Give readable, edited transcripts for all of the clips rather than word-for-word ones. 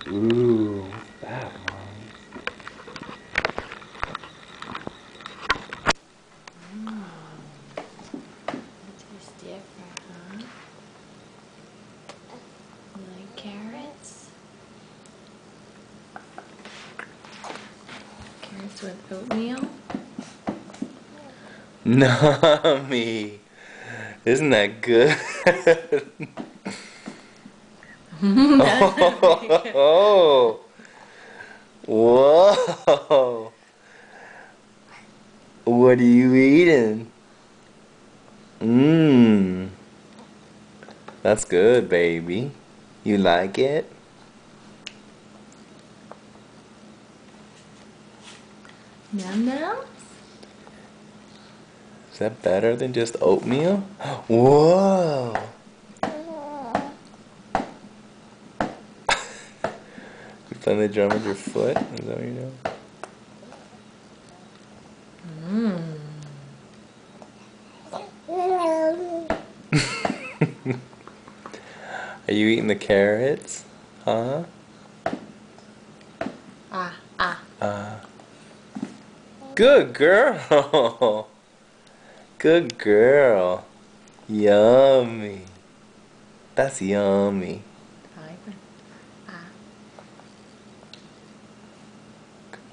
Ooh, what's that, Mom? It tastes different, huh? You like carrots? Carrots with oatmeal? Nami, isn't that good? That's not very good. Oh, whoa. What are you eating? Mmm, that's good, baby. You like it? Num num? Is that better than just oatmeal? Whoa. You playing the drum with your foot? Is that what you're doing? Are you eating the carrots? Huh? Ah, ah. Good girl. Good girl. Yummy. That's yummy. Hi. Ah.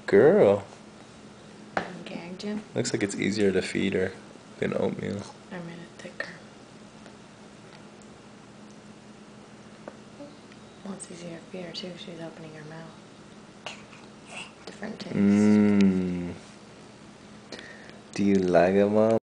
Girl. Gagged you? Looks like it's easier to feed her than oatmeal. I made it thicker. Well, it's easier to feed her too. She's opening her mouth. Different taste. Mmm. Do you like it, Mom?